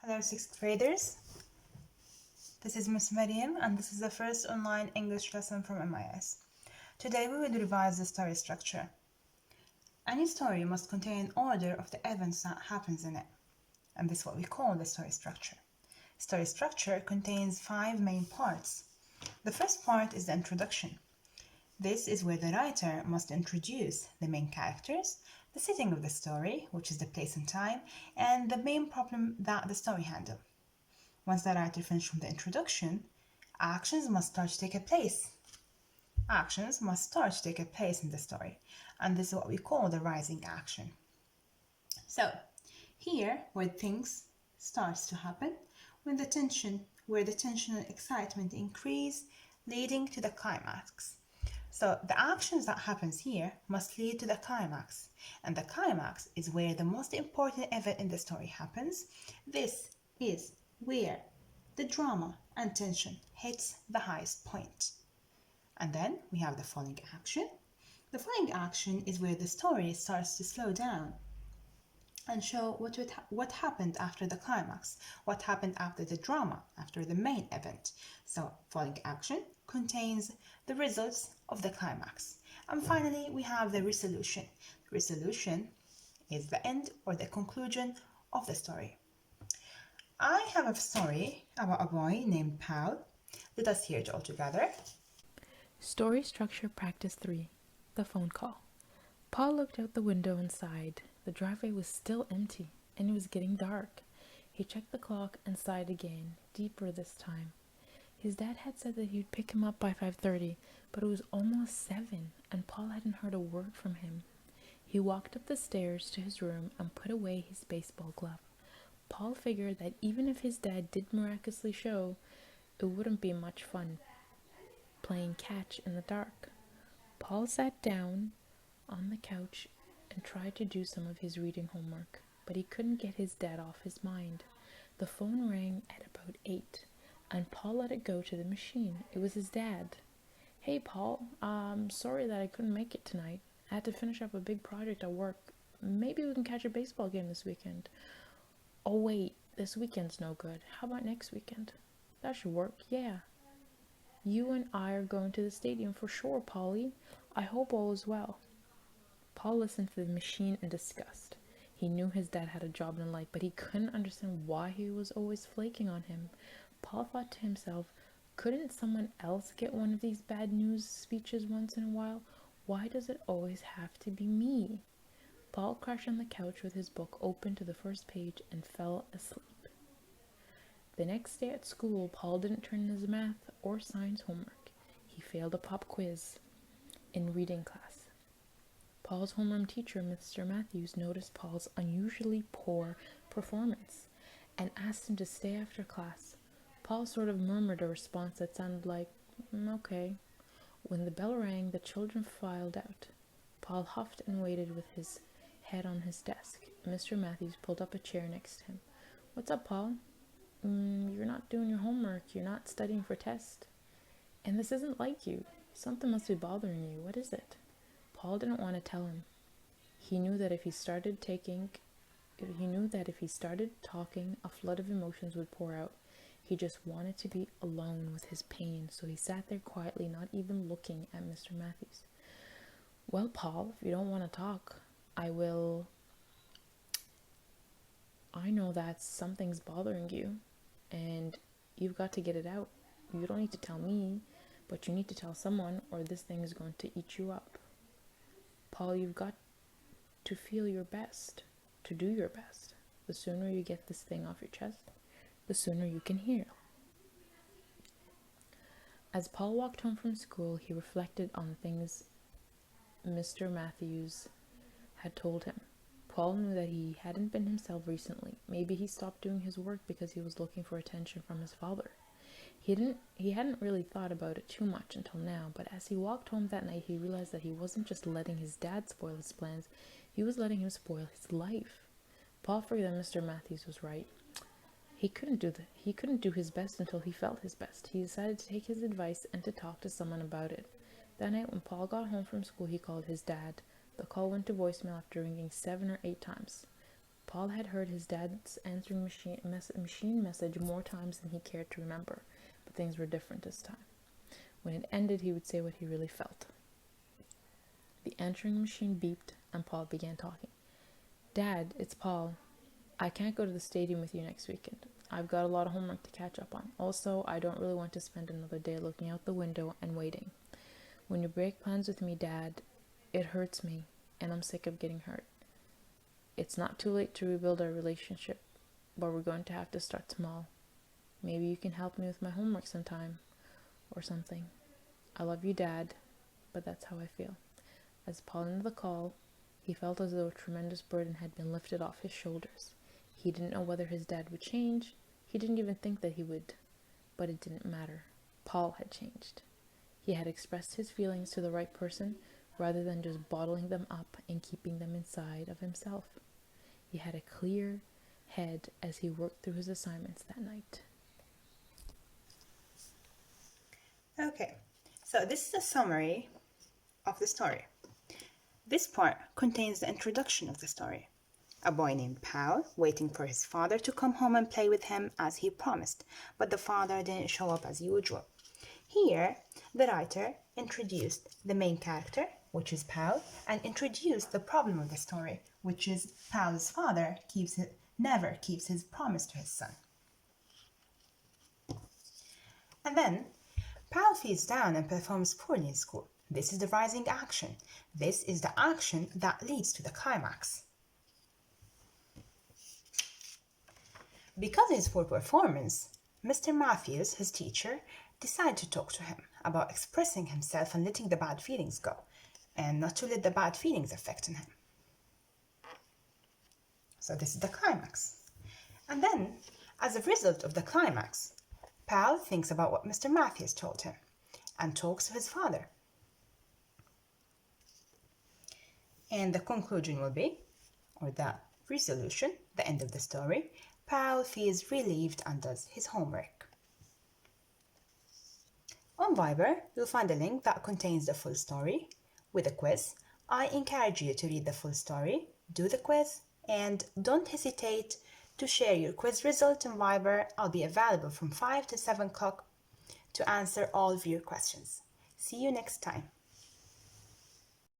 Hello, 6th graders. This is Miss Mariam, and this is the first online English lesson from MIS. Today we will revise the story structure. Any story must contain an order of the events that happens in it, and this is what we call the story structure. Story structure contains 5 main parts. The first part is the introduction. This is where the writer must introduce the main characters, the setting of the story, which is the place and time, and the main problem that the story handles. Once the writer finishes with the introduction, actions must start to take place. Actions must start to take place in the story, and this is what we call the rising action. So, here, where things starts to happen, where the tension and excitement increase, leading to the climax. So the actions that happens here must lead to the climax, and the climax is where the most important event in the story happens. This is where the drama and tension hits the highest point. And then we have the falling action. The falling action is where the story starts to slow down and show what happened after the climax, what happened after the drama, after the main event. So falling action contains the results of the climax. And finally, we have the resolution. Resolution is the end or the conclusion of the story. I have a story about a boy named Paul. Let us hear it all together. Story Structure Practice 3. The Phone Call. Paul looked out the window and sighed. The driveway was still empty, and it was getting dark. He checked the clock and sighed again, deeper this time. His dad had said that he'd pick him up by 5:30, but it was almost 7, and Paul hadn't heard a word from him. He walked up the stairs to his room and put away his baseball glove. Paul figured that even if his dad did miraculously show, it wouldn't be much fun playing catch in the dark. Paul sat down on the couch and tried to do some of his reading homework, but he couldn't get his dad off his mind. The phone rang at about 8, and Paul let it go to the machine. It was his dad. "Hey, Paul, I'm sorry that I couldn't make it tonight. I had to finish up a big project at work. Maybe we can catch a baseball game this weekend." "Oh, wait, this weekend's no good. How about next weekend?" "That should work, yeah." "You and I are going to the stadium for sure, Polly. I hope all is well." Paul listened to the machine in disgust. He knew his dad had a job in life, but he couldn't understand why he was always flaking on him. Paul thought to himself, couldn't someone else get one of these bad news speeches once in a while? Why does it always have to be me? Paul crashed on the couch with his book open to the first page and fell asleep. The next day at school, Paul didn't turn in his math or science homework. He failed a pop quiz in reading class. Paul's homeroom teacher, Mr. Matthews, noticed Paul's unusually poor performance and asked him to stay after class. Paul sort of murmured a response that sounded like, "Okay." When the bell rang, the children filed out. Paul huffed and waited with his head on his desk. Mr. Matthews pulled up a chair next to him. "What's up, Paul?" You're not doing your homework. You're not studying for test. And this isn't like you. Something must be bothering you. What is it?" Paul didn't want to tell him. He knew that if he started talking, a flood of emotions would pour out. He just wanted to be alone with his pain, so he sat there quietly, not even looking at Mr. Matthews. "Well, Paul, if you don't want to talk, I will. I know that something's bothering you, and you've got to get it out. You don't need to tell me, but you need to tell someone, or this thing is going to eat you up. Paul, you've got to feel your best, to do your best. The sooner you get this thing off your chest, the sooner you can heal." As Paul walked home from school, he reflected on the things Mr. Matthews had told him. Paul knew that he hadn't been himself recently. Maybe he stopped doing his work because he was looking for attention from his father. He hadn't really thought about it too much until now, but as he walked home that night, he realized that he wasn't just letting his dad spoil his plans, he was letting him spoil his life. Paul figured that Mr. Matthews was right. He couldn't do his best until he felt his best. He decided to take his advice and to talk to someone about it. That night when Paul got home from school, he called his dad. The call went to voicemail after ringing 7 or 8 times. Paul had heard his dad's answering machine message more times than he cared to remember, but things were different this time. When it ended, he would say what he really felt. The answering machine beeped, and Paul began talking. "Dad, it's Paul. I can't go to the stadium with you next weekend. I've got a lot of homework to catch up on. Also, I don't really want to spend another day looking out the window and waiting. When you break plans with me, Dad, it hurts me, and I'm sick of getting hurt. It's not too late to rebuild our relationship, but we're going to have to start small. Maybe you can help me with my homework sometime, or something. I love you, Dad, but that's how I feel." As Paul ended the call, he felt as though a tremendous burden had been lifted off his shoulders. He didn't know whether his dad would change. He didn't even think that he would. But it didn't matter. Paul had changed. He had expressed his feelings to the right person rather than just bottling them up and keeping them inside of himself. He had a clear head as he worked through his assignments that night. Okay, so this is a summary of the story. This part contains the introduction of the story. A boy named Paul waiting for his father to come home and play with him as he promised, but the father didn't show up as usual. Here, the writer introduced the main character, which is Paul, and introduced the problem of the story, which is Paul's father never keeps his promise to his son. And then, Paul feels down and performs poorly in school. This is the rising action. This is the action that leads to the climax. Because of his poor performance, Mr. Matthews, his teacher, decided to talk to him about expressing himself and letting the bad feelings go, and not to let the bad feelings affect him. So this is the climax. And then, as a result of the climax, Paul thinks about what Mr. Matthews told him and talks to his father. And the conclusion will be, or the resolution, the end of the story, Paul feels relieved and does his homework. On Viber, you'll find a link that contains the full story with a quiz. I encourage you to read the full story, do the quiz, and don't hesitate to share your quiz result on Viber. I'll be available from 5 to 7 o'clock to answer all of your questions. See you next time.